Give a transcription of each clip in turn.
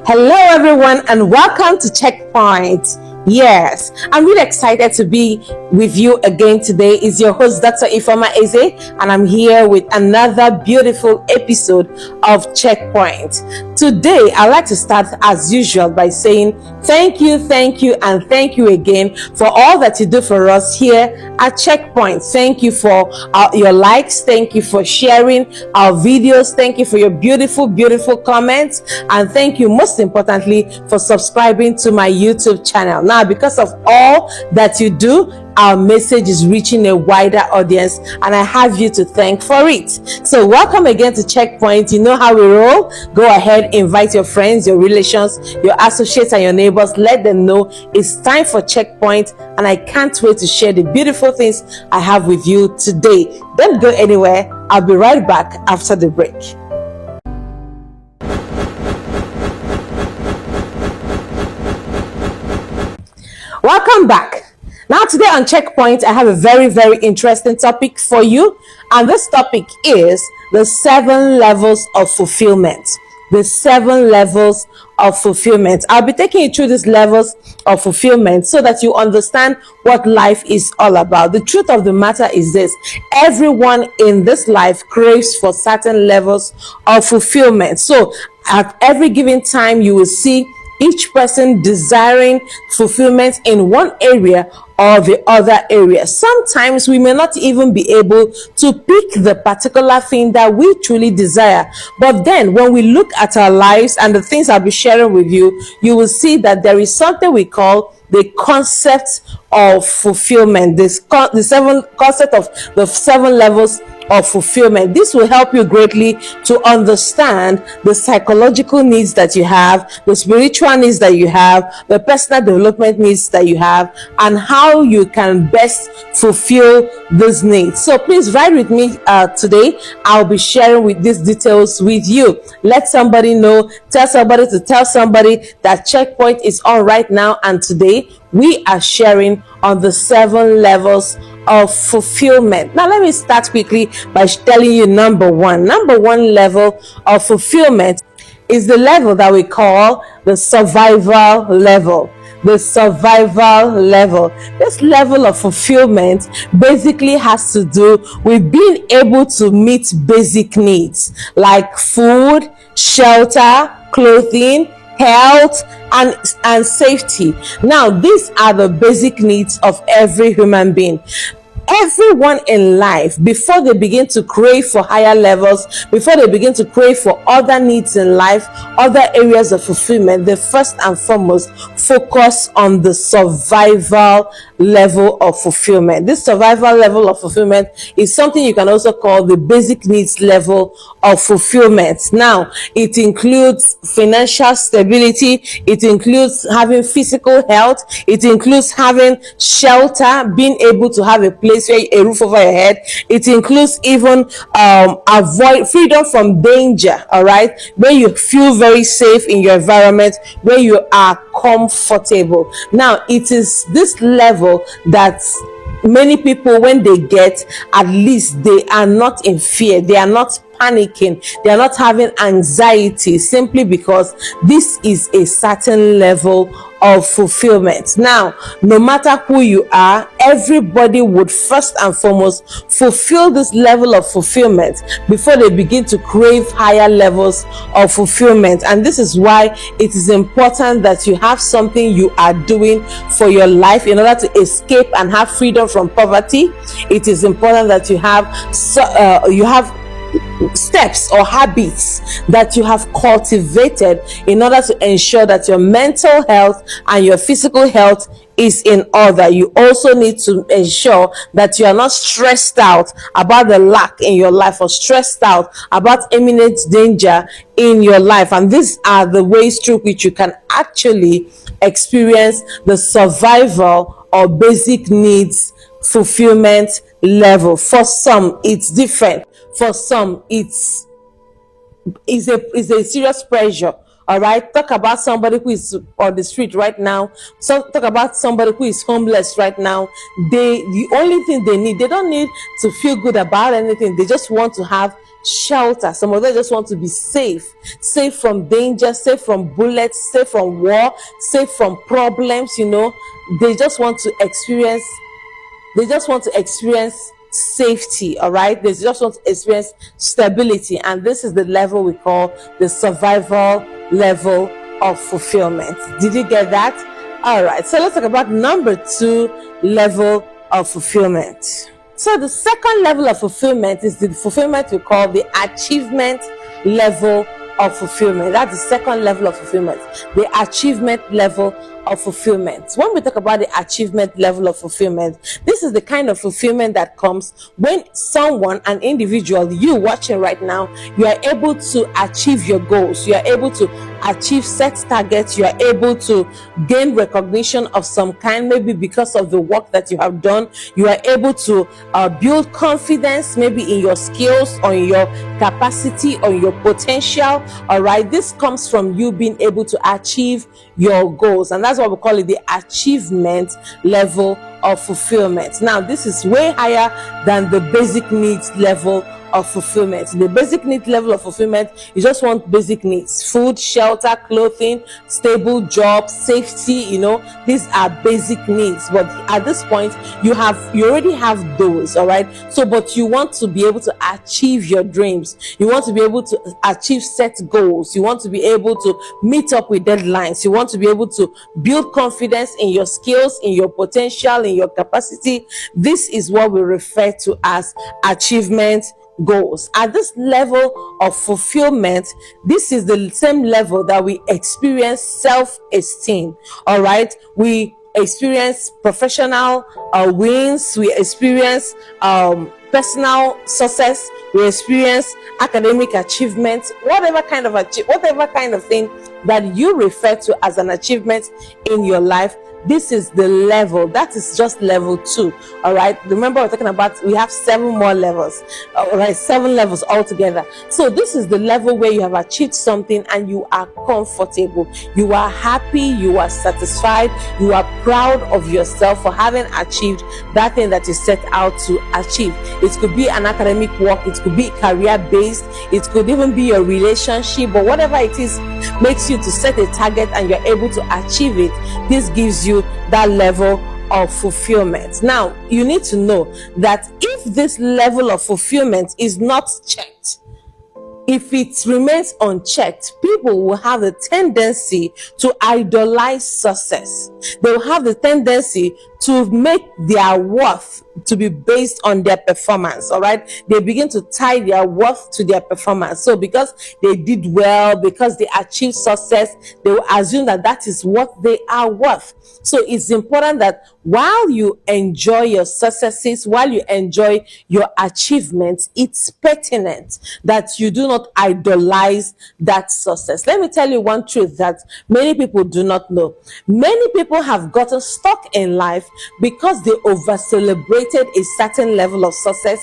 Hello, everyone, and welcome to Checkpoint. Yes, I'm really excited to be with you again today. Is your host, Dr. Ifeoma Eze, and I'm here with another beautiful episode of Checkpoint. Today, I'd like to start as usual by saying thank you, and thank you again for all that you do for us here at Checkpoint. Thank you for your likes. Thank you for sharing our videos. Thank you for your beautiful comments. And thank you, most importantly, for subscribing to my YouTube channel. Now, because of all that you do, our message is reaching a wider audience, and I have you to thank for it. So welcome again to Checkpoint. You know how we roll. Go ahead, invite your friends, your relations, your associates, and your neighbors. Let them know it's time for Checkpoint, and I can't wait to share the beautiful things I have with you today. Don't go anywhere. I'll be right back after the break. Welcome back. Now, today on Checkpoint, I have a very interesting topic for you. And this topic is the 7 levels of fulfillment. The 7 levels of fulfillment. I'll be taking you through these levels of fulfillment so that you understand what life is all about. The truth of the matter is this: everyone in this life craves for certain levels of fulfillment. So at every given time, you will see each person desiring fulfillment in one area or the other area. Sometimes we may not even be able to pick the particular thing that we truly desire. But then when we look at our lives and the things I'll be sharing with you, you will see that there is something we call the concept of fulfillment, the concept of the 7 levels of fulfillment. This will help you greatly to understand the psychological needs that you have, the spiritual needs that you have, the personal development needs that you have, and how you can best fulfill these needs. So please ride with me today. I'll be sharing with these details with you. Let somebody know, tell somebody to tell somebody that Checkpoint is on right now, and today we are sharing on the 7 levels of fulfillment. Now, let me start quickly by telling you number one level of fulfillment is the level that we call the survival level. The survival level. This level of fulfillment basically has to do with being able to meet basic needs like food, shelter, clothing, health, and safety. Now, these are the basic needs of every human being. Everyone in life, before they begin to crave for higher levels, before they begin to crave for other needs in life, other areas of fulfillment, they first and foremost focus on the survival level of fulfillment. This survival level of fulfillment is something you can also call the basic needs level of fulfillment. Now, it includes financial stability, it includes having physical health, it includes having shelter, being able to have a place where a roof over your head. It includes even avoid freedom from danger, all right, where you feel very safe in your environment, where you are comfortable. Now, it is this level that many people, when they get, at least they are not in fear, they are not panicking, they are not having anxiety, simply because this is a certain level of fulfillment. Now, no matter who you are, everybody would first and foremost fulfill this level of fulfillment before they begin to crave higher levels of fulfillment. And this is why it is important that you have something you are doing for your life in order to escape and have freedom from poverty. It is important that you have steps or habits that you have cultivated in order to ensure that your mental health and your physical health is in order. You also need to ensure that you are not stressed out about the lack in your life or stressed out about imminent danger in your life. And these are the ways through which you can actually experience the survival or basic needs fulfillment level. For some, it's different. For some, it's a serious pressure, All right, talk about somebody who is on the street right now. So talk about somebody who is homeless right now. The only thing they need, they don't need to feel good about anything. They just want to have shelter. Some of them just want to be safe from danger, safe from bullets, safe from war, safe from problems. They just want to experience safety. All right, they just want to experience stability, and this is the level we call the survival level of fulfillment. Did you get that? All right, so let's talk about number 2 level of fulfillment. So the second level of fulfillment is the fulfillment we call the achievement level of fulfillment. That's the second level of fulfillment, the achievement level of fulfillment. When we talk about the achievement level of fulfillment, this is the kind of fulfillment that comes when someone, an individual, you watching right now, you are able to achieve your goals, you are able to achieve set targets, you are able to gain recognition of some kind, maybe because of the work that you have done. You are able to build confidence, maybe in your skills, or in your capacity, or your potential. All right, this comes from you being able to achieve your goals, and that's what we call it, the achievement level of fulfillment. Now, this is way higher than the basic needs level of fulfillment. The basic need level of fulfillment, you just want basic needs: food, shelter, clothing, stable job, safety. These are basic needs. But at this point, you already have those. All right, so but you want to be able to achieve your dreams, you want to be able to achieve set goals, you want to be able to meet up with deadlines, you want to be able to build confidence in your skills, in your potential, in your capacity. This is what we refer to as achievement goals. At this level of fulfillment, this is the same level that we experience self-esteem. All right, we experience professional wins, we experience personal success, we experience academic achievement, whatever kind of thing that you refer to as an achievement in your life. This is the level. That is just level 2. All right. Remember, we're talking about, we have 7 more levels. All right. 7 levels altogether. So this is the level where you have achieved something and you are comfortable. You are happy. You are satisfied. You are proud of yourself for having achieved that thing that you set out to achieve. It could be an academic work. It could be career based. It could even be a relationship, but whatever it is makes you to set a target and you're able to achieve it. This gives you that level of fulfillment. Now, you need to know that if this level of fulfillment is not checked, if it remains unchecked, people will have the tendency to idolize success. They will have the tendency to make their worth to be based on their performance. All right, they begin to tie their worth to their performance. So because they did well, because they achieved success, they will assume that that is what they are worth. So it's important that while you enjoy your successes, while you enjoy your achievements, it's pertinent that you do not idolize that success. Let me tell you one truth that many people do not know. Many people have gotten stuck in life because they over celebrated a certain level of success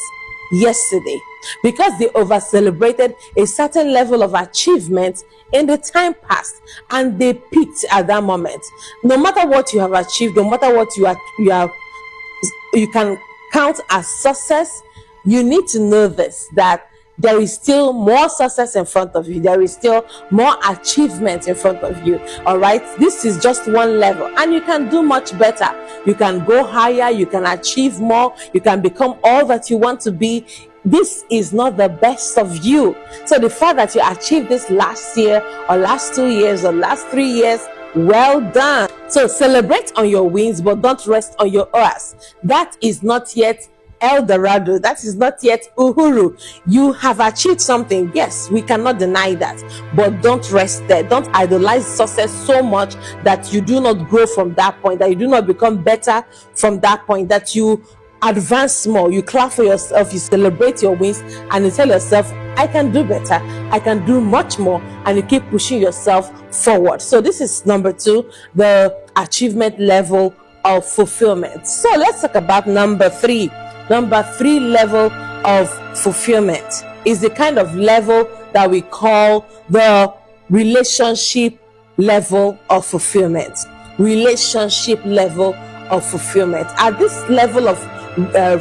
yesterday, because they over celebrated a certain level of achievement in the time past, and they peaked at that moment. No matter what you have achieved, no matter what you can count as success, you need to know this, that there is still more success in front of you. There is still more achievement in front of you. All right, this is just one level, and you can do much better. You can go higher, you can achieve more, you can become all that you want to be. This is not the best of you. So the fact that you achieved this last year or last 2 years or last 3 years, well done. So celebrate on your wins, but don't rest on your oars. That is not yet El Dorado. That is not yet Uhuru. You have achieved something. Yes, we cannot deny that. But don't rest there. Don't idolize success so much that you do not grow from that point, that you do not become better from that point, that you advance more. You clap for yourself, you celebrate your wins, and you tell yourself, I can do better, I can do much more, and you keep pushing yourself forward. So this is number 2, the achievement level of fulfillment. So let's talk about number 3. Number 3 level of fulfillment is the kind of level that we call the relationship level of fulfillment. Relationship level of fulfillment. At this level of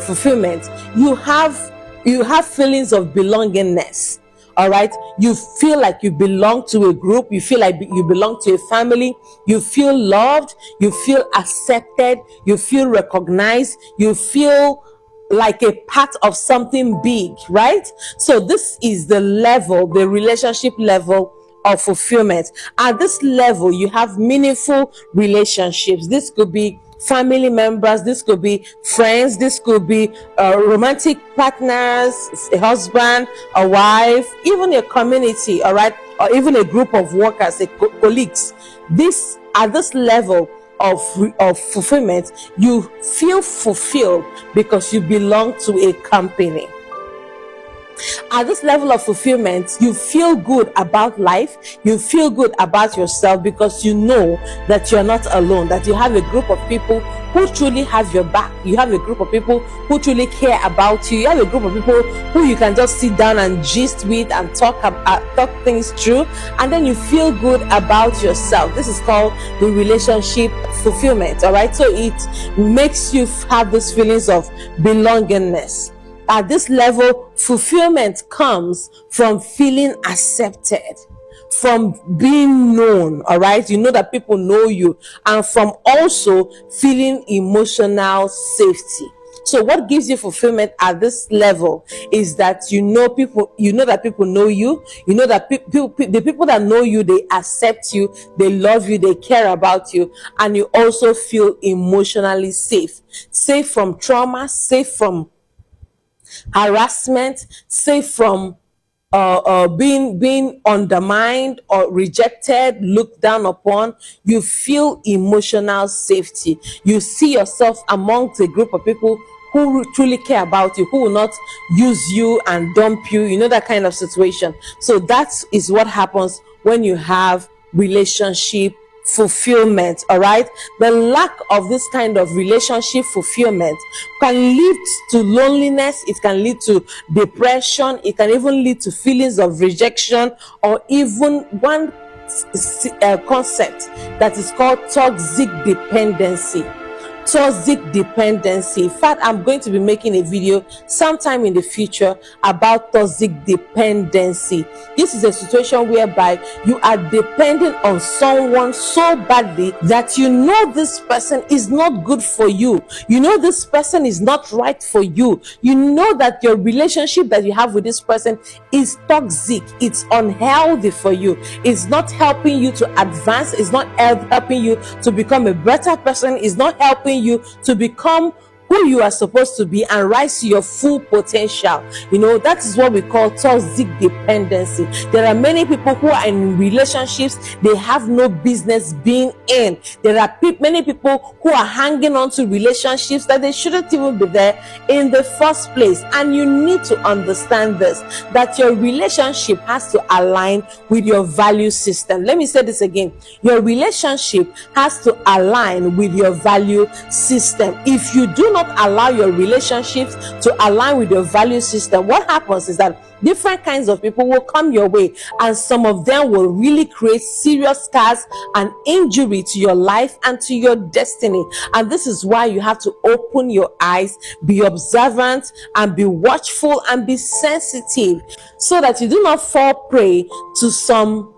fulfillment, you have feelings of belongingness. All right, you feel like you belong to a group, you feel like you belong to a family, you feel loved, you feel accepted, you feel recognized, you feel like a part of something big, right? So this is the level, the relationship level of fulfillment. At this level, you have meaningful relationships. This could be family members, this could be friends, this could be romantic partners, a husband, a wife, even a community, all right, or even a group of workers, colleagues. This, at this level of fulfillment, you feel fulfilled because you belong to a company. At this level of fulfillment, you feel good about life, you feel good about yourself, because you know that you're not alone, that you have a group of people who truly have your back, you have a group of people who truly care about you, you have a group of people who you can just sit down and gist with and talk things through, and then you feel good about yourself. This is called the relationship fulfillment. All right, so it makes you have these feelings of belongingness. At this level, fulfillment comes from feeling accepted, from being known. All right, you know that people know you, and from also feeling emotional safety. So what gives you fulfillment at this level is that you know that people know you, you know that the people that know you, they accept you, they love you, they care about you, and you also feel emotionally safe from trauma, safe from harassment, safe from being undermined or rejected, looked down upon. You feel emotional safety. You see yourself amongst a group of people who truly care about you, who will not use you and dump you, you know, that kind of situation. So that is what happens when you have relationship fulfillment. All right, the lack of this kind of relationship fulfillment can lead to loneliness, it can lead to depression, it can even lead to feelings of rejection, or even one concept that is called toxic dependency. Toxic dependency. In fact, I'm going to be making a video sometime in the future about toxic dependency. This is a situation whereby you are depending on someone so badly that you know this person is not good for you. You know this person is not right for you. You know that your relationship that you have with this person is toxic. It's unhealthy for you. It's not helping you to advance. It's not helping you to become a better person. It's not helping you to become who you are supposed to be and rise to your full potential. You know, that is what we call toxic dependency. There are many people who are in relationships they have no business being in. There are many people who are hanging on to relationships that they shouldn't even be there in the first place. And you need to understand this, that your relationship has to align with your value system. Let me say this again. Your relationship has to align with your value system. If you do not allow your relationships to align with your value system, what happens is that different kinds of people will come your way, and some of them will really create serious scars and injury to your life and to your destiny. And this is why you have to open your eyes, be observant, and be watchful and be sensitive, so that you do not fall prey to some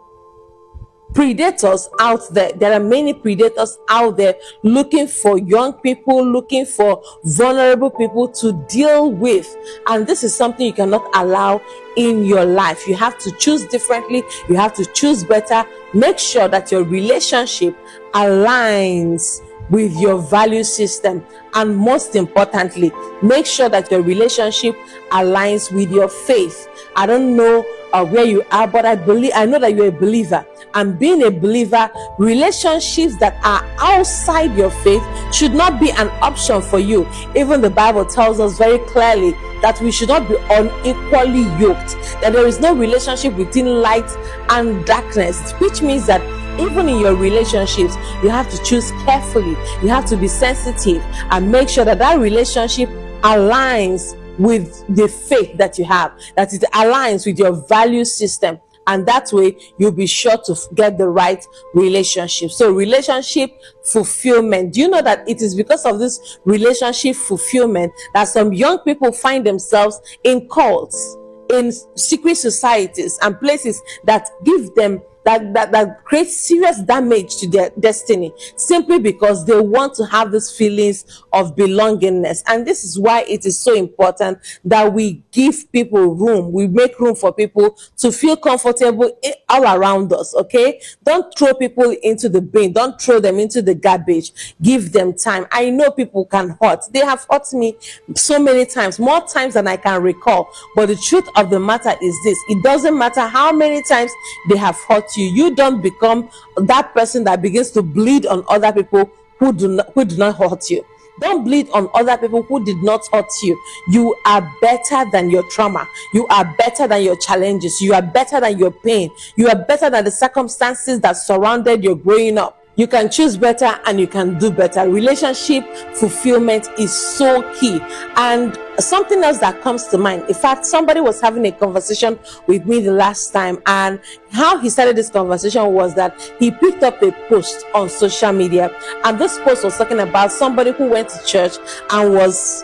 predators out there. There are many predators out there looking for young people, looking for vulnerable people to deal with, and this is something you cannot allow in your life. You have to choose differently, you have to choose better. Make sure that your relationship aligns with your value system, and most importantly, make sure that your relationship aligns with your faith. I don't know where you are, but I know that you're a believer, and being a believer, relationships that are outside your faith should not be an option for you. Even the Bible tells us very clearly that we should not be unequally yoked, that there is no relationship between light and darkness, which means that even in your relationships, you have to choose carefully. You have to be sensitive and make sure that that relationship aligns with the faith that you have, that it aligns with your value system, and that way you'll be sure to get the right relationship. So relationship fulfillment. Do you know that it is because of this relationship fulfillment that some young people find themselves in cults, in secret societies, and places that give them that create serious damage to their destiny, simply because they want to have these feelings of belongingness. And this is why it is so important that we give people room, we make room for people to feel comfortable all around us. Okay, don't throw people into the bin, don't throw them into the garbage, give them time. I know people can hurt, they have hurt me so many times, more times than I can recall, but the truth of the matter is this: it doesn't matter how many times they have hurt you don't become that person that begins to bleed on other people who do not hurt you. Don't bleed on other people who did not hurt you. You are better than your trauma. You are better than your challenges. You are better than your pain. You are better than the circumstances that surrounded your growing up. You can choose better and you can do better. Relationship fulfillment is so key. And something else that comes to mind, in fact, somebody was having a conversation with me the last time, and how he started this conversation was that he picked up a post on social media, and this post was talking about somebody who went to church and was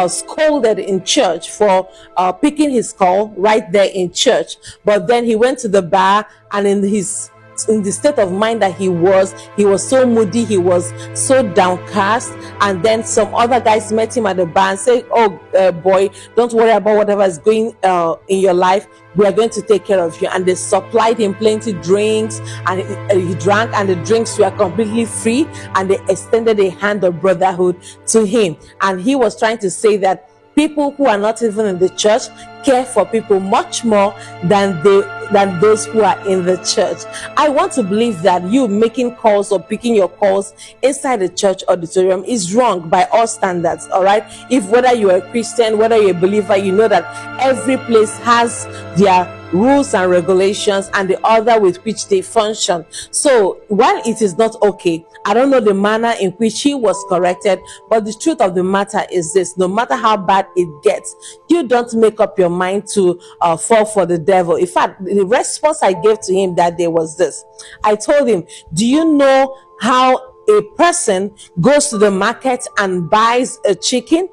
scolded in church for picking his call right there in church. But then he went to the bar, and in the state of mind that he was so moody, he was so downcast. And then some other guys met him at the bar and said, boy, don't worry about whatever is going in your life, we are going to take care of you. And they supplied him plenty drinks, and he drank, and the drinks were completely free, and they extended a hand of brotherhood to him. And he was trying to say that people who are not even in the church care for people much more than those who are in the church. I want to believe that you making calls or picking your calls inside the church auditorium is wrong by all standards. All right, if whether you are a Christian, whether you're a believer, you know that every place has their rules and regulations and the order with which they function. So while it is not okay, I don't know the manner in which he was corrected, but the truth of the matter is this: no matter how bad it gets, you don't make up your mind to fall for the devil. In fact, the response I gave to him that day was this. I told him, do you know how a person goes to the market and buys a chicken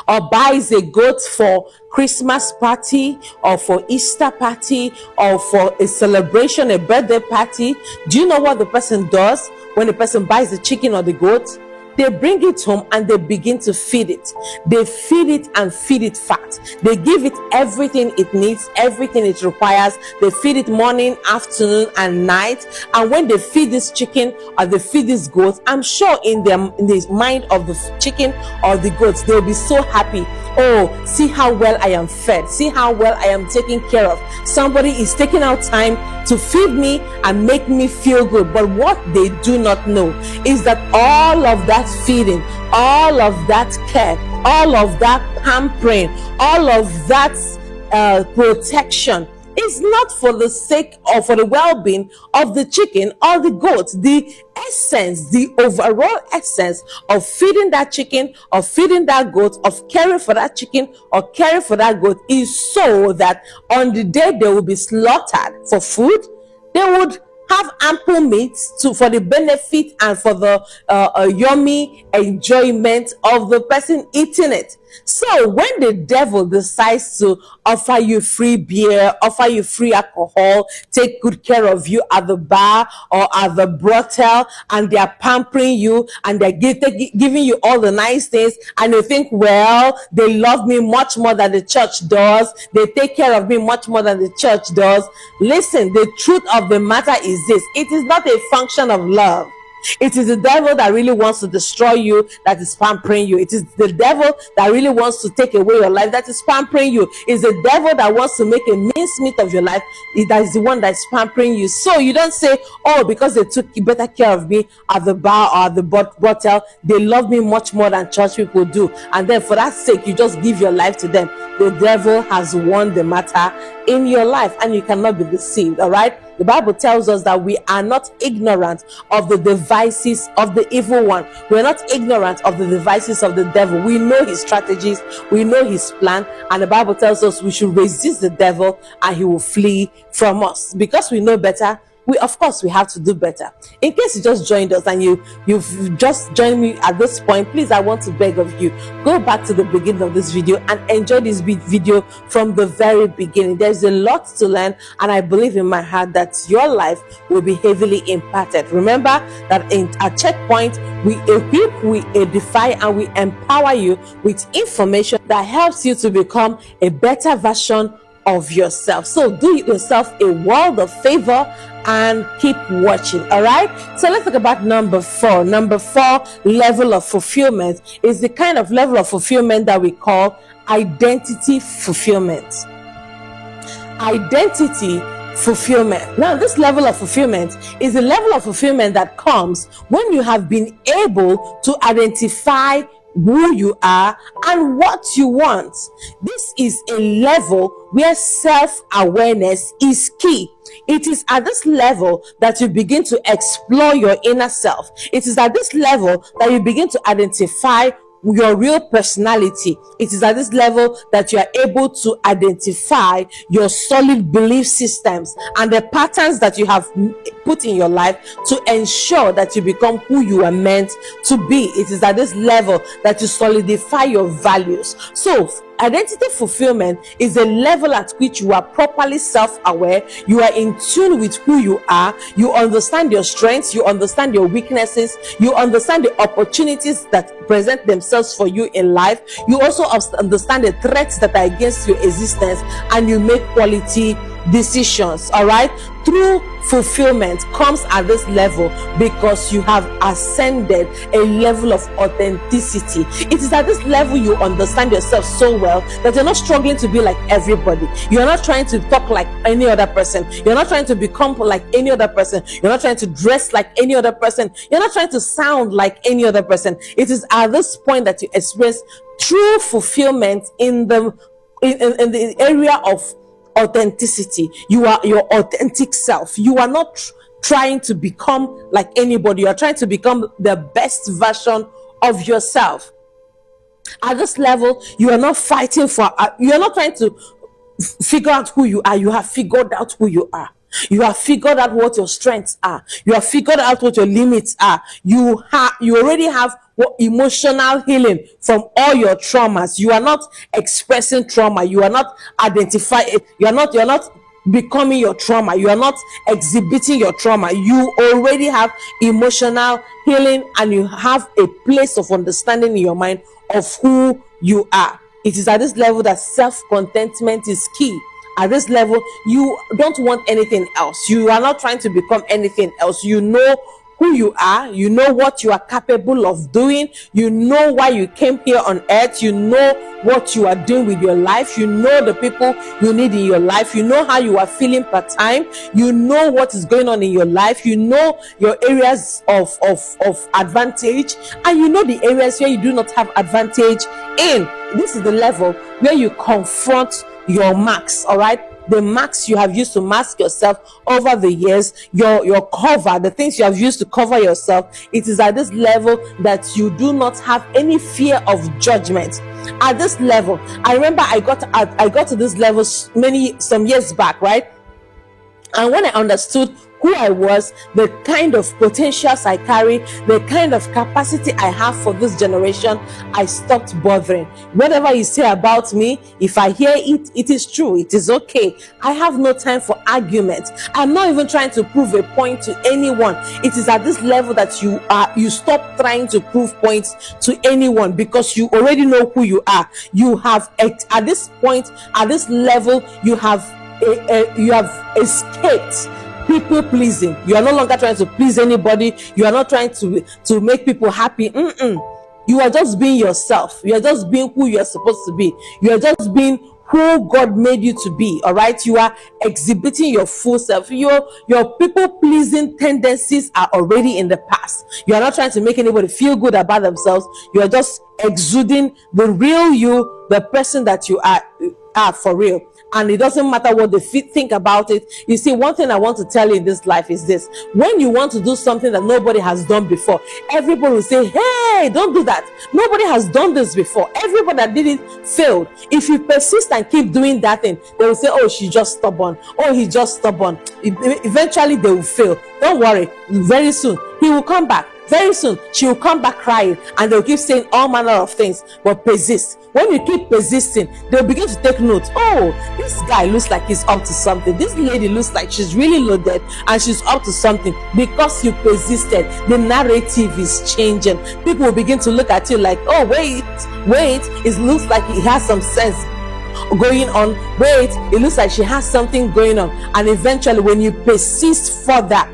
or buys a goat for Christmas party or for Easter party or for a celebration, a birthday party? Do you know what the person does when the person buys the chicken or the goat? They bring it home and they begin to feed it. They feed it and feed it fat. They give it everything it needs, everything it requires. They feed it morning, afternoon, and night. And when they feed this chicken or they feed this goat, I'm sure in the mind of the chicken or the goats, they'll be so happy. Oh, see how well I am fed. See how well I am taken care of. Somebody is taking out time to feed me and make me feel good. But what they do not know is that all of that feeding, all of that care, all of that pampering, all of that protection is not for the sake or for the well-being of the chicken or the goat. The essence, the overall essence of feeding that chicken or feeding that goat, of caring for that chicken or caring for that goat, is so that on the day they will be slaughtered for food, they would have ample meat for the benefit and for the yummy enjoyment of the person eating it. So when the devil decides to offer you free beer, offer you free alcohol, take good care of you at the bar or at the brothel, and they are pampering you and they're giving you all the nice things, and you think, well, they love me much more than the church does, they take care of me much more than the church does. Listen, the truth of the matter is this: it is not a function of love. It is the devil that really wants to destroy you that is pampering you. It is the devil that really wants to take away your life that is pampering you. It's the devil that wants to make a mincemeat of your life that is the one that is pampering you. So you don't say, oh, because they took better care of me at the bar or at the brothel, they love me much more than church people do. And then for that sake, you just give your life to them. The devil has won the matter in your life, and you cannot be deceived. All right. The Bible tells us that we are not ignorant of the devices of the evil one. We are not ignorant of the devices of the devil. We know his strategies, we know his plan, and the Bible tells us we should resist the devil and he will flee from us. Because we know better, we have to do better. In case you just joined us and you've just joined me at this point, please, I want to beg of you, go back to the beginning of this video and enjoy this video from the very beginning. There's a lot to learn, and I believe in my heart that your life will be heavily impacted. Remember that at Checkpoint, we equip, we edify, and we empower you with information that helps you to become a better version of yourself. So do yourself a world of favor and keep watching. All right, so let's talk about number 4. Number 4 level of fulfillment is the kind of level of fulfillment that we call identity fulfillment. Identity fulfillment. Now, this level of fulfillment is the level of fulfillment that comes when you have been able to identify who you are and what you want. This is a level where self-awareness is key. It is at this level that you begin to explore your inner self. It is at this level that you begin to identify your real personality. It is at this level that you are able to identify your solid belief systems and the patterns that you have put in your life to ensure that you become who you are meant to be. It is at this level that you solidify your values. So identity fulfillment is a level at which you are properly self-aware, you are in tune with who you are, you understand your strengths, you understand your weaknesses, you understand the opportunities that present themselves for you in life, you also understand the threats that are against your existence, and you make quality decisions. All right, true fulfillment comes at this level because you have ascended a level of authenticity. It is at this level you understand yourself so well that you're not struggling to be like everybody. You're not trying to talk like any other person. You're not trying to become like any other person. You're not trying to dress like any other person. You're not trying to sound like any other person. It is at this point that you experience true fulfillment in the area of authenticity. You are your authentic self. You are not trying to become like anybody. You are trying to become the best version of yourself. At this level, you are not fighting for, you are not trying to figure out who you are. You have figured out who you are. You have figured out what your strengths are. You have figured out what your limits are. You already have emotional healing from all your traumas. You are not expressing trauma. You are not identifying it. You are not becoming your trauma. You are not exhibiting your trauma. You already have emotional healing, and you have a place of understanding in your mind of who you are. It is at this level that self-contentment is key. At this level, you don't want anything else. You are not trying to become anything else. You know who you are. You know what you are capable of doing. You know why you came here on earth. You know what you are doing with your life. You know the people you need in your life. You know how you are feeling per time. You know what is going on in your life. You know your areas of advantage, and you know the areas where you do not have advantage in. This is the level where you confront your marks. All right, the marks you have used to mask yourself over the years, your cover, the things you have used to cover yourself. It is at this level that you do not have any fear of judgment. At this level, I remember I got to this level some years back, right? And when I understood who I was, the kind of potentials I carry, the kind of capacity I have for this generation, I stopped bothering. Whatever you say about me, if I hear it, it is true. It is okay. I have no time for argument. I'm not even trying to prove a point to anyone. It is at this level that you stop trying to prove points to anyone, because you already know who you are. You have, at this point, at this level, you have escaped people pleasing. You are no longer trying to please anybody. You are not trying to make people happy. You are just being yourself. You are just being who you are supposed to be. You are just being who God made you to be. All right, you are exhibiting your full self. Your people pleasing tendencies are already in the past. You are not trying to make anybody feel good about themselves. You are just exuding the real you, the person that you are are for real. And it doesn't matter what they think about it. You see, one thing I want to tell you in this life is this: when you want to do something that nobody has done before, everybody will say, hey, don't do that. Nobody has done this before. Everybody that did it failed. If you persist and keep doing that thing, they will say, oh, she's just stubborn. Oh, he's just stubborn. Eventually, they will fail. Don't worry. Very soon, he will come back. Very soon, she will come back crying, and they'll keep saying all manner of things, but persist. When you keep persisting, they'll begin to take note. Oh, this guy looks like he's up to something. This lady looks like she's really loaded and she's up to something. Because you persisted, the narrative is changing. People will begin to look at you like, oh, wait, it looks like he has some sense going on. Wait, it looks like she has something going on. And eventually, when you persist further,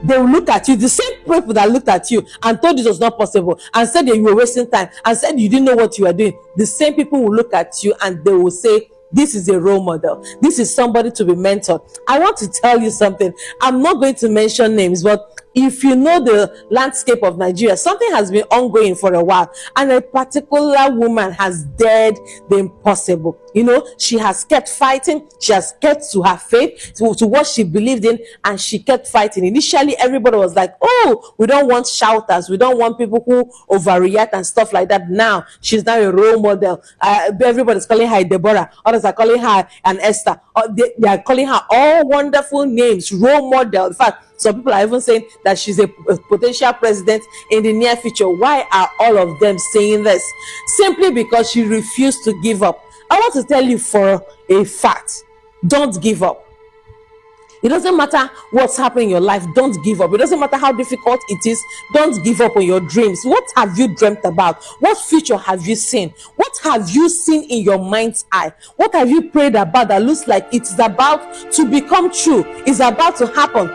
they will look at you, the same people that looked at you and told you it was not possible and said that you were wasting time and said you didn't know what you were doing. The same people will look at you and they will say, this is a role model. This is somebody to be mentored. I want to tell you something. I'm not going to mention names, but if you know the landscape of Nigeria, something has been ongoing for a while, and a particular woman has dared the impossible. You know, she has kept fighting. She has kept to her faith, to what she believed in, and she kept fighting. Initially, everybody was like, oh, we don't want shouters. We don't want people who overreact and stuff like that. Now, she's now a role model. Everybody's calling her Deborah. Others are calling her an Esther. They are calling her all wonderful names, role model. In fact, some people are even saying that she's a potential president in the near future. Why are all of them saying this? Simply because she refused to give up. I want to tell you for a fact, don't give up. It doesn't matter what's happening in your life, don't give up. It doesn't matter how difficult it is, don't give up on your dreams. What have you dreamt about? What future have you seen? What have you seen in your mind's eye? What have you prayed about that looks like it's about to become true? It's about to happen.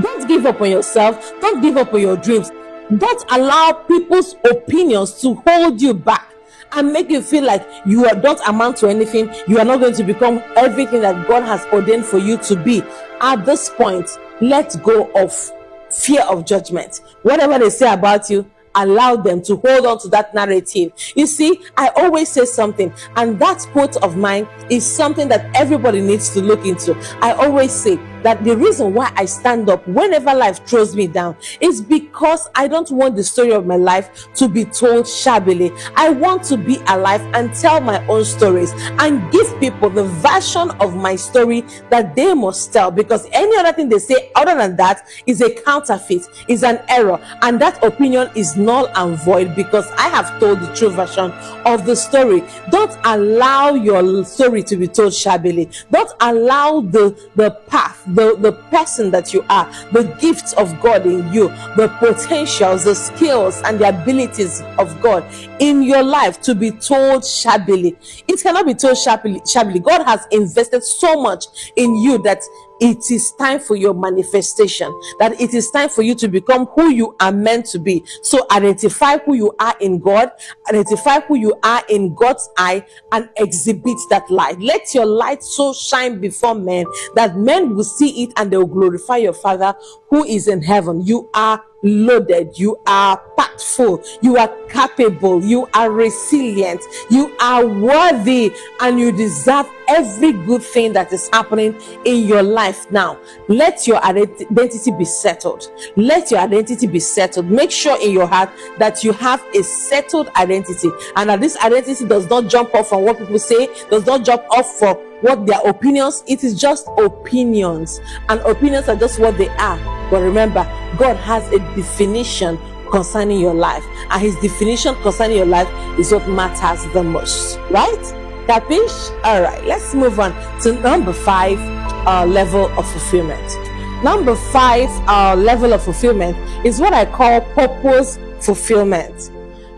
Don't give up on yourself. Don't give up on your dreams. Don't allow people's opinions to hold you back and make you feel like don't amount to anything. You are not going to become everything that God has ordained for you to be. At this point, let go of fear of judgment. Whatever they say about you, allow them to hold on to that narrative. You see, I always say something, and that quote of mine is something that everybody needs to look into. I always say that the reason why I stand up whenever life throws me down is because I don't want the story of my life to be told shabbily. I want to be alive and tell my own stories and give people the version of my story that they must tell, because any other thing they say other than that is a counterfeit, is an error, and that opinion is null and void because I have told the true version of the story. Don't allow your story to be told shabbily. Don't allow the path, the person that you are, the gifts of God in you, the potentials, the skills, and the abilities of God in your life to be told shabbily. It cannot be told shabbily. God has invested so much in you that it is time for your manifestation, that it is time for you to become who you are meant to be. So identify who you are in God, identify who you are in God's eye, and exhibit that light. Let your light so shine before men that men will see it and they will glorify your Father who is in heaven. You are loaded, you are packed full, you are capable, you are resilient, you are worthy, and you deserve every good thing that is happening in your life now. Let your identity be settled. Let your identity be settled. Make sure in your heart that you have a settled identity, and that this identity does not jump off from what people say, does not jump off for what their opinions. It is just opinions, and opinions are just what they are. But remember, God has a definition concerning your life, and his definition concerning your life is what matters the most, right? Capish? All right, let's move on to number 5, level of fulfillment. Number 5, level of fulfillment is what I call purpose fulfillment.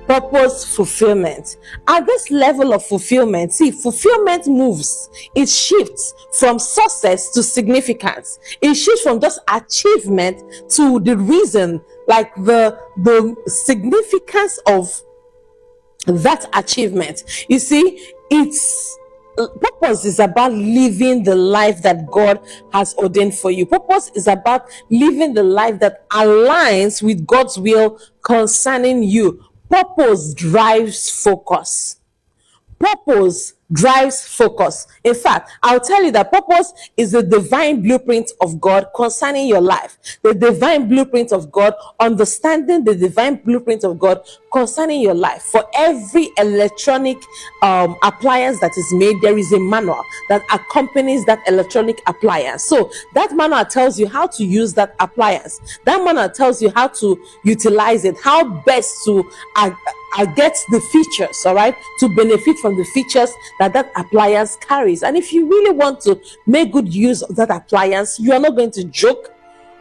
Purpose fulfillment. At this level of fulfillment, see, fulfillment moves. It shifts from success to significance. It shifts from just achievement to the reason, like the significance of that achievement. You see, purpose is about living the life that God has ordained for you. Purpose is about living the life that aligns with God's will concerning you. Purpose drives focus. Purpose drives focus. In fact, I'll tell you that purpose is the divine blueprint of God concerning your life. The divine blueprint of God, understanding the divine blueprint of God concerning your life. For every electronic appliance that is made, there is a manual that accompanies that electronic appliance. So that manual tells you how to use that appliance. That manual tells you how to utilize it, how best to get the features, all right, to benefit from the features that that appliance carries. And if you really want to make good use of that appliance, you are not going to joke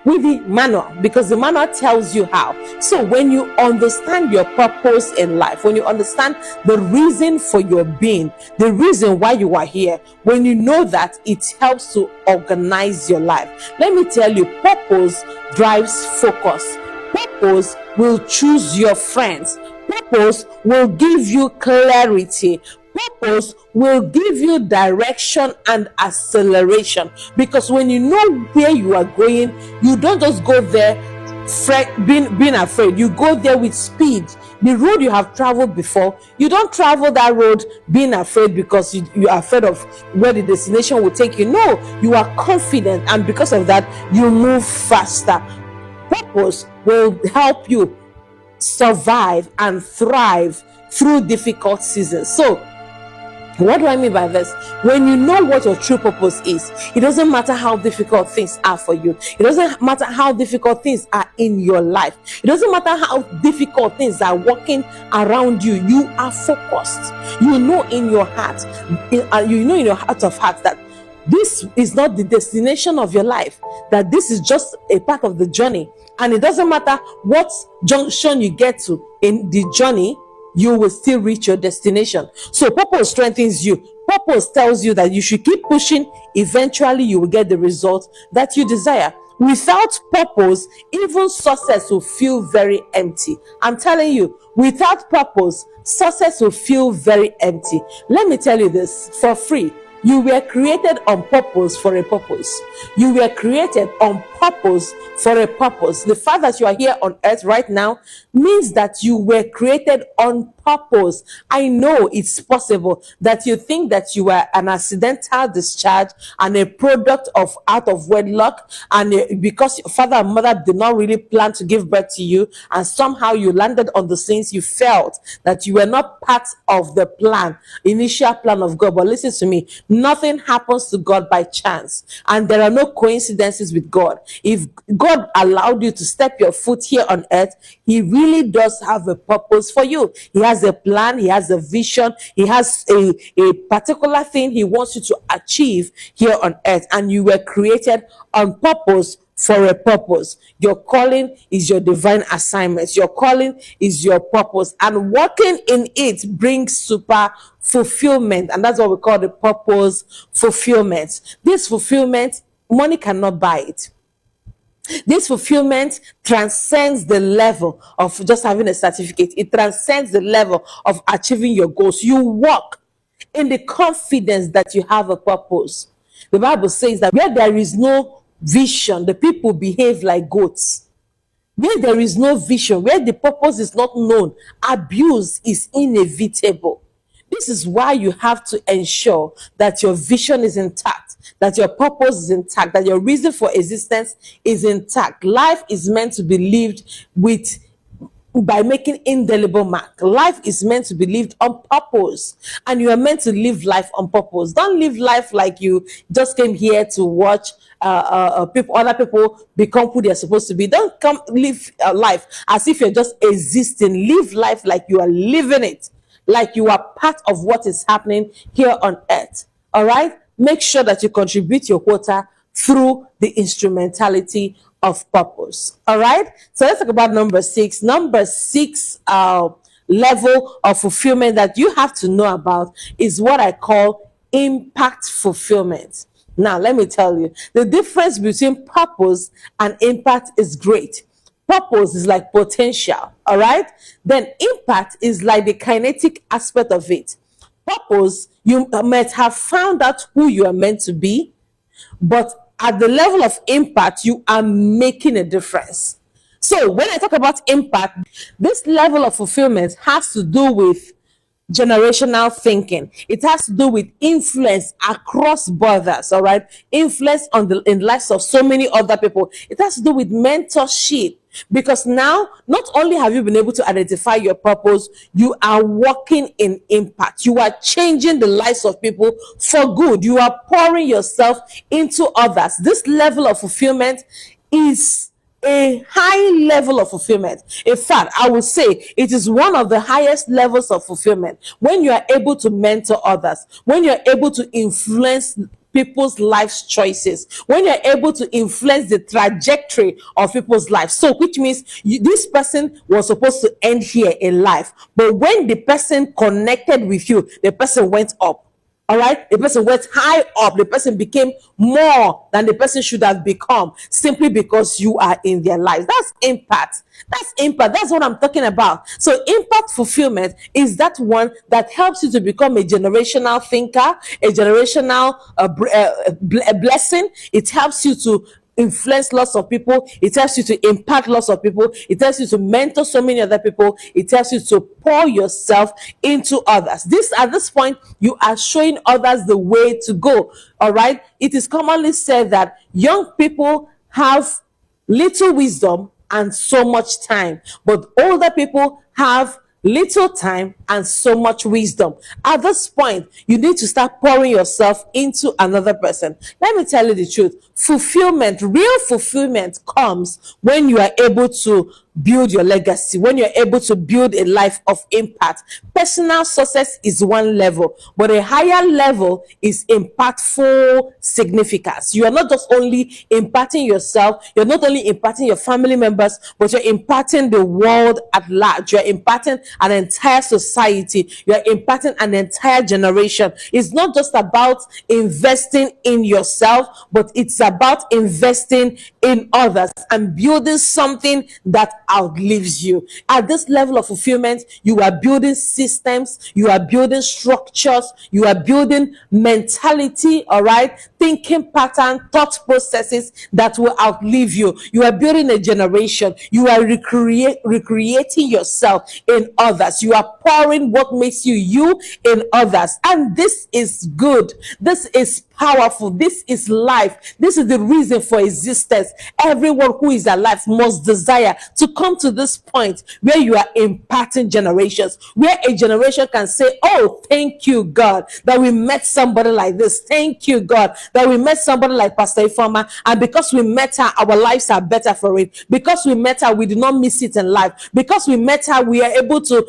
with the manual, because the manual tells you how. So when you understand your purpose in life, when you understand the reason for your being, the reason why you are here, when you know that, it helps to organize your life. Let me tell you, purpose drives focus. Purpose will choose your friends. Purpose will give you clarity. Purpose will give you direction and acceleration, because when you know where you are going, you don't just go there being afraid. You go there with speed. The road you have traveled before, you don't travel that road being afraid because you are afraid of where the destination will take you. No, you are confident, and because of that, you move faster. Purpose will help you survive and thrive through difficult seasons. So what do I mean by this? When you know what your true purpose is, it doesn't matter how difficult things are for you. It doesn't matter how difficult things are in your life. It doesn't matter how difficult things are working around you. You are focused. You know in your heart, you know in your heart of hearts that this is not the destination of your life, that this is just a part of the journey. And it doesn't matter what junction you get to in the journey, you will still reach your destination. So purpose strengthens you. Purpose tells you that you should keep pushing. Eventually you will get the result that you desire. Without purpose, even success will feel very empty. I'm telling you, without purpose, success will feel very empty. Let me tell you this for free. You were created on purpose for a purpose. You were created on purpose for a purpose. The fact that you are here on earth right now means that you were created on purpose. I know it's possible that you think that you were an accidental discharge and a product of out of wedlock, and because your father and mother did not really plan to give birth to you, and somehow you landed on the scenes, you felt that you were not part of the plan, initial plan of God. But listen to me, nothing happens to God by chance, and there are no coincidences with God. If God allowed you to step your foot here on earth, He really does have a purpose for you. He has a plan, He has a vision, He has a particular thing He wants you to achieve here on earth, and you were created on purpose for a purpose. Your calling is your divine assignment. Your calling is your purpose, and working in it brings super fulfillment, and that's what we call the purpose fulfillment. This fulfillment, money cannot buy it. This fulfillment transcends the level of just having a certificate. It transcends the level of achieving your goals. You walk in the confidence that you have a purpose. The Bible says that where there is no vision, the people behave like goats. Where there is no vision, where the purpose is not known, abuse is inevitable. This is why you have to ensure that your vision is intact, that your purpose is intact, that your reason for existence is intact. Life is meant to be lived by making indelible mark. Life is meant to be lived on purpose, and you are meant to live life on purpose. Don't live life like you just came here to watch other people become who they're supposed to be. Don't come live life as if you're just existing. Live life like you are living it, like you are part of what is happening here on earth. All right, make sure that you contribute your quota through the instrumentality of purpose. All right, so let's talk about number 6. Number 6 level of fulfillment that you have to know about is what I call impact fulfillment. Now let me tell you, the difference between purpose and impact is great. Purpose is like potential, all right? Then impact is like the kinetic aspect of it. Purpose, you might have found out who you are meant to be, but at the level of impact, you are making a difference. So when I talk about impact, this level of fulfillment has to do with generational thinking. It has to do with influence across borders, all right? Influence on the in lives of so many other people. It has to do with mentorship. Because now, not only have you been able to identify your purpose, you are working in impact. You are changing the lives of people for good. You are pouring yourself into others. This level of fulfillment is a high level of fulfillment. In fact, I would say it is one of the highest levels of fulfillment when you are able to mentor others, when you're able to influence people's life choices, when you're able to influence the trajectory of people's lives. So, which means this person was supposed to end here in life, but when the person connected with you, the person went up. All right, the person went high up, the person became more than the person should have become simply because you are in their lives. That's impact. That's impact. That's what I'm talking about. So, impact fulfillment is that one that helps you to become a generational thinker, a generational blessing. It helps you to influence lots of people. It helps you to impact lots of people. It helps you to mentor so many other people. It helps you to pour yourself into others. This at this point, you are showing others the way to go. All right. It is commonly said that young people have little wisdom and so much time, but older people have little time and so much wisdom. At this point, you need to start pouring yourself into another person. Let me tell you the truth. Fulfillment, real fulfillment comes when you are able to build your legacy, when you're able to build a life of impact. Personal success is one level, but a higher level is impactful significance. You are not just only impacting yourself, you're not only impacting your family members, but you're impacting the world at large. You're impacting an entire society. You're impacting an entire generation. It's not just about investing in yourself, but it's about investing in others and building something that outlives you. At this level of fulfillment, you are building systems, you are building structures, you are building mentality, all right, thinking pattern, thought processes that will outlive you. You are building a generation. You are recreating yourself in others. You are pouring what makes you you in others. And this is good. This is powerful. This is life. This is the reason for existence. Everyone who is alive must desire to come to this point where you are impacting generations, where a generation can say, oh, thank you, God, that we met somebody like this. Thank you, God, that we met somebody like Pastor Ifeoma. And because we met her, our lives are better for it. Because we met her, we did not miss it in life. Because we met her, we are able to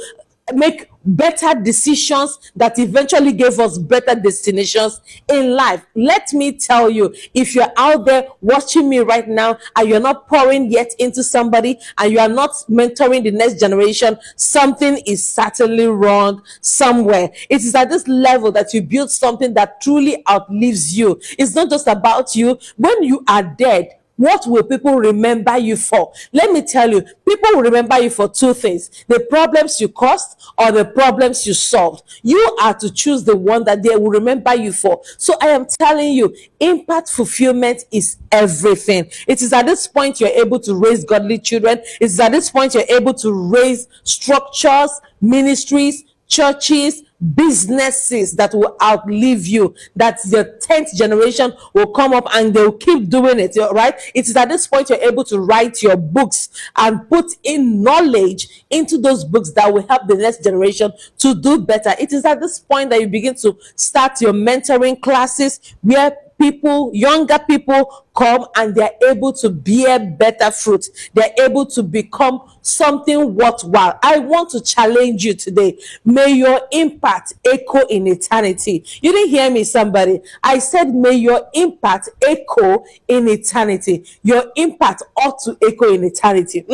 make better decisions that eventually gave us better destinations in life. Let me tell you, if you're out there watching me right now and you're not pouring yet into somebody and you are not mentoring the next generation, something is certainly wrong somewhere. It is at this level that you build something that truly outlives you. It's not just about you. When you are dead, what will people remember you for? Let me tell you, people will remember you for two things: the problems you caused or the problems you solved. You are to choose the one that they will remember you for. So I am telling you, impact fulfillment is everything. It is at this point you're able to raise godly children. It is at this point you're able to raise structures, ministries, churches, businesses that will outlive you, that the 10th generation will come up and they'll keep doing it, right? It is at this point you're able to write your books and put in knowledge into those books that will help the next generation to do better. It is at this point that you begin to start your mentoring classes where people, younger people come and they're able to bear better fruit. They're able to become something worthwhile. I want to challenge you today. May your impact echo in eternity. You didn't hear me, somebody. I said, may your impact echo in eternity. Your impact ought to echo in eternity.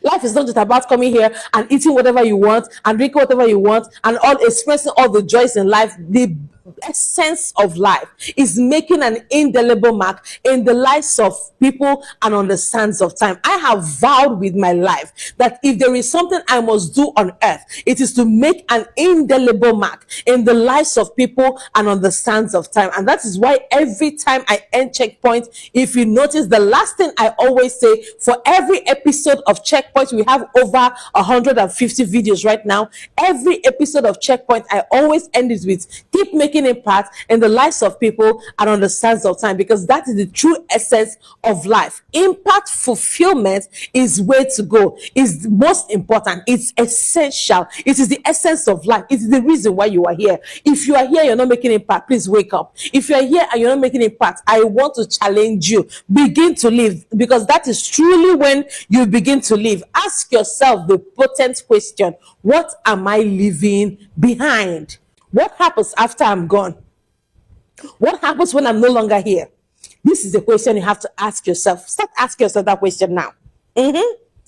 Life is not just about coming here and eating whatever you want and drinking whatever you want and all expressing all the joys in life. The essence of life, is making an indelible mark in the lives of people and on the sands of time. I have vowed with my life that if there is something I must do on earth, it is to make an indelible mark in the lives of people and on the sands of time. And that is why every time I end Checkpoint, if you notice, the last thing I always say, for every episode of Checkpoint, we have over 150 videos right now. Every episode of Checkpoint, I always end it with keep making impact in the lives of people and on the sands of time, because that is the true essence of life. Impact fulfillment is way to go. It's the most important. It's essential. It is the essence of life. It is the reason why you are here. If you are here, you're not making impact, please wake up. If you are here and you're not making impact, I want to challenge you. Begin to live, because that is truly when you begin to live. Ask yourself the potent question: what am I leaving behind? What happens after I'm gone? What happens when I'm no longer here? This is the question you have to ask yourself. Start asking yourself that question now.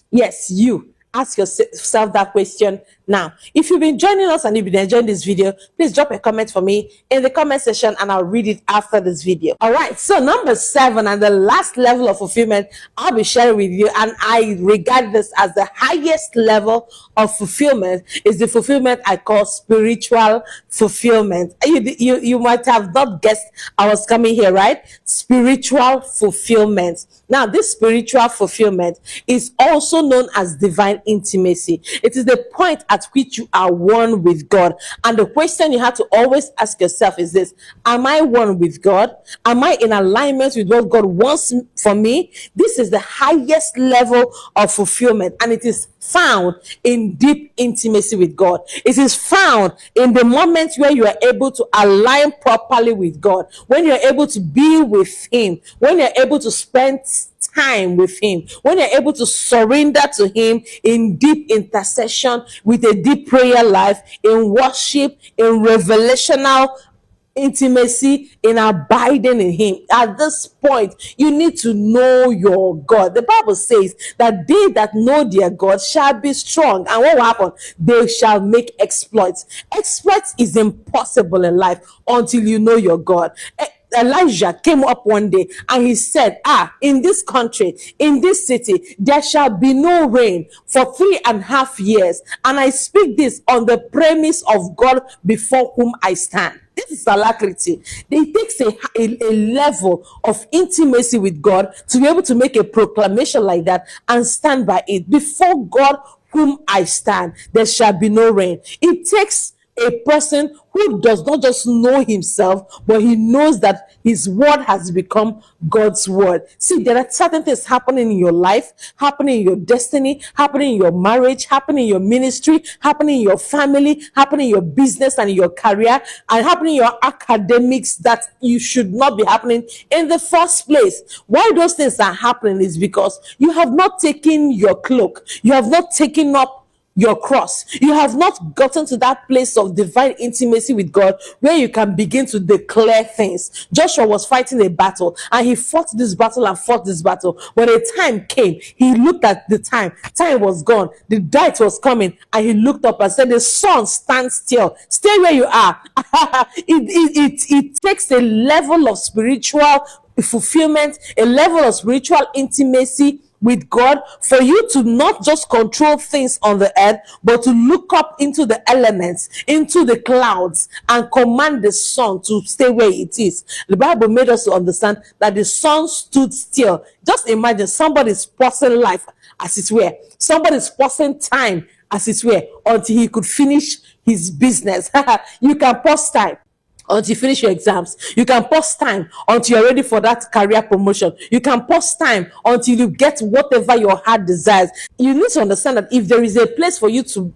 Yes, you. Ask yourself that question now. If you've been joining us and you've been enjoying this video, please drop a comment for me in the comment section and I'll read it after this video. All right, so number 7 and the last level of fulfillment I'll be sharing with you, and I regard this as the highest level of fulfillment, is the fulfillment I call spiritual fulfillment. You might have not guessed I was coming here, right? Spiritual fulfillment. Now, this spiritual fulfillment is also known as divine intimacy. It is the point at which you are one with God. And the question you have to always ask yourself is this: am I one with God? Am I in alignment with what God wants for me? This is the highest level of fulfillment, and it is found in deep intimacy with God. It is found in the moment where you are able to align properly with God, when you're able to be with Him, when you're able to spend time with Him, when you're able to surrender to Him in deep intercession, with a deep prayer life, in worship, in revelational intimacy, in abiding in Him. At this point, you need to know your God. The Bible says that they that know their God shall be strong. And what will happen? They shall make exploits. Exploits is impossible in life until you know your God. Elijah came up one day and he said, in this country, in this city, there shall be no rain for 3.5 years. And I speak this on the premise of God before whom I stand. This is alacrity. It takes a level of intimacy with God to be able to make a proclamation like that and stand by it. Before God whom I stand, there shall be no rain. It takes a person who does not just know himself, but he knows that his word has become God's word. See, there are certain things happening in your life, happening in your destiny, happening in your marriage, happening in your ministry, happening in your family, happening in your business and in your career, and happening in your academics that you should not be happening in the first place. Why those things are happening is because you have not taken your cloak, you have not taken up your cross. You have not gotten to that place of divine intimacy with God where you can begin to declare things. Joshua was fighting a battle and he fought this battle and fought this battle. When a time came, he looked at the time. Time was gone. The night was coming and he looked up and said, the sun, stand still. Stay where you are. It takes a level of spiritual fulfillment, a level of spiritual intimacy with God for you to not just control things on the earth, but to look up into the elements, into the clouds, and command the sun to stay where it is. The Bible made us to understand that the sun stood still. Just imagine somebody's pausing life as it were. Somebody's pausing time as it were until he could finish his business. You can pause time until you finish your exams. You can pause time until you're ready for that career promotion. You can pause time until you get whatever your heart desires. You need to understand that if there is a place for you to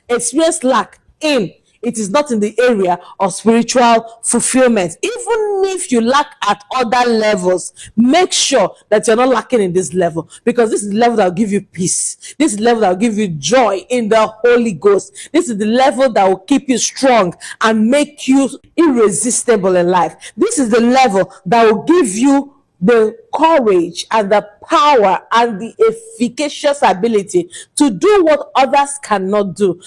experience lack in, it is not in the area of spiritual fulfillment. Even if you lack at other levels, make sure that you're not lacking in this level, because this is the level that will give you peace. This is the level that will give you joy in the Holy Ghost. This is the level that will keep you strong and make you irresistible in life. This is the level that will give you the courage and the power and the efficacious ability to do what others cannot do.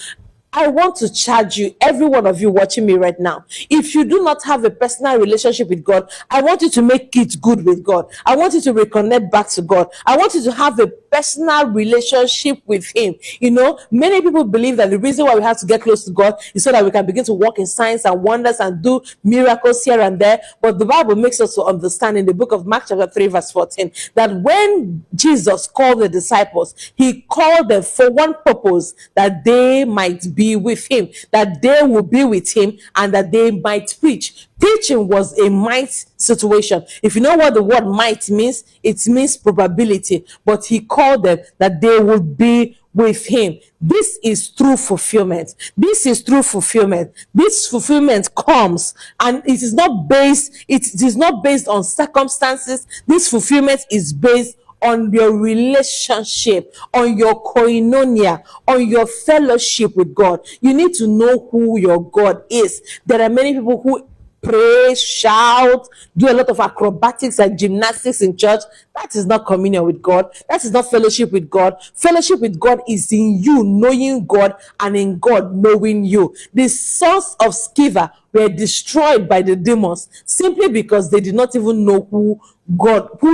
I want to charge you, every one of you watching me right now. If you do not have a personal relationship with God, I want you to make it good with God. I want you to reconnect back to God. I want you to have a personal relationship with Him. You know, many people believe that the reason why we have to get close to God is so that we can begin to walk in signs and wonders and do miracles here and there. But the Bible makes us to understand in the book of Mark chapter 3 verse 14 that when Jesus called the disciples, He called them for one purpose, that they might be with Him, that they will be with Him, and that they might preach. Preaching was a might situation. If you know what the word might means, it means probability. But He called them that they would be with Him. This is true fulfillment. This is true fulfillment. This fulfillment comes, and it is not based on circumstances. This fulfillment is based on your relationship, on your koinonia, on your fellowship with God. You need to know who your God is. There are many people who pray, shout, do a lot of acrobatics and gymnastics in church. That is not communion with God. That is not fellowship with God. Fellowship with God is in you knowing God and in God knowing you. The sons of Sceva were destroyed by the demons simply because they did not even know who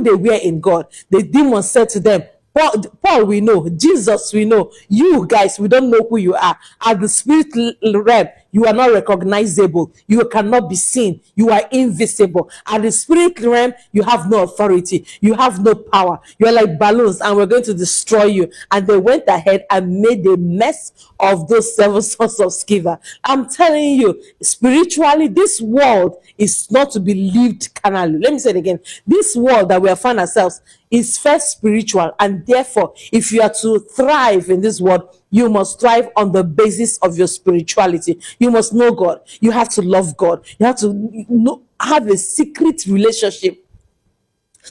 they were in God. The demons said to them, Paul, we know. Jesus, we know. You guys, we don't know who you are. At the spirit realm, you are not recognizable. You cannot be seen. You are invisible. At the spirit realm, you have no authority. You have no power. You are like balloons, and we're going to destroy you. And they went ahead and made a mess of those 7 sons of Sceva. I'm telling you, spiritually, this world is not to be lived carnally. Let me say it again. This world that we have found ourselves is first spiritual, and therefore, if you are to thrive in this world, you must thrive on the basis of your spirituality. You must know God. You have to love God. You have to have a secret relationship.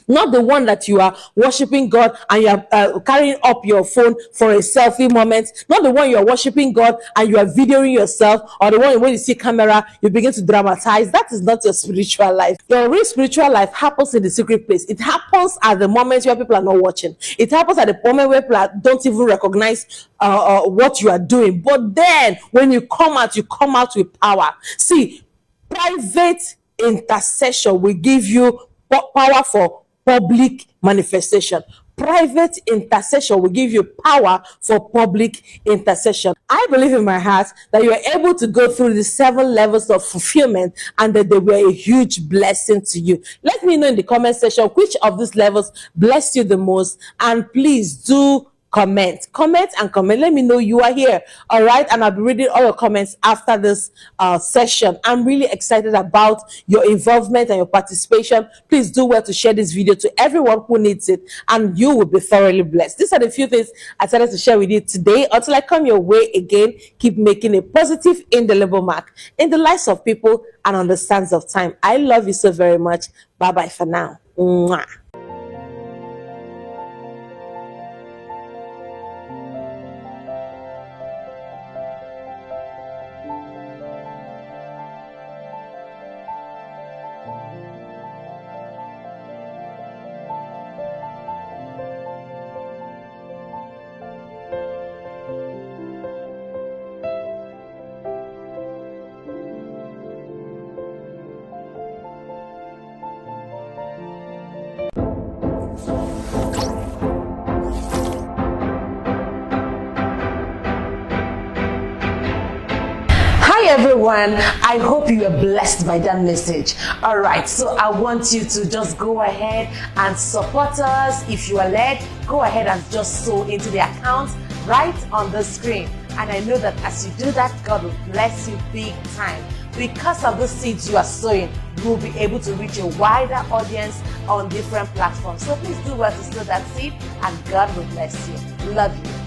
Not the one that you are worshiping God and you are carrying up your phone for a selfie moment. Not the one you are worshiping God and you are videoing yourself, or the one when you see camera, you begin to dramatize. That is not your spiritual life. Your real spiritual life happens in the secret place. It happens at the moment where people are not watching. It happens at the moment where people don't even recognize what you are doing. But then when you come out with power. See, private intercession will give you power for public manifestation. Private intercession will give you power for public intercession. I believe in my heart that you are able to go through the 7 levels of fulfillment and that they were a huge blessing to you. Let me know in the comment section which of these levels blessed you the most, and please do comment and comment. Let me know you are here. All right, and I'll be reading all your comments after this session. I'm really excited about your involvement and your participation. Please do well to share this video to everyone who needs it, and you will be thoroughly blessed. These are the few things I decided to share with you today. Until I come your way again, keep making a positive, indelible mark in the lives of people and on the sands of time. I love you so very much. Bye bye for now. Mwah. Everyone, I hope you are blessed by that message. All right, so I want you to just go ahead and support us. If you are led, go ahead and just sow into the account right on the screen. And I know that as you do that, God will bless you big time. Because of the seeds you are sowing, you will be able to reach a wider audience on different platforms. So please do well to sow that seed, and God will bless you. Love you.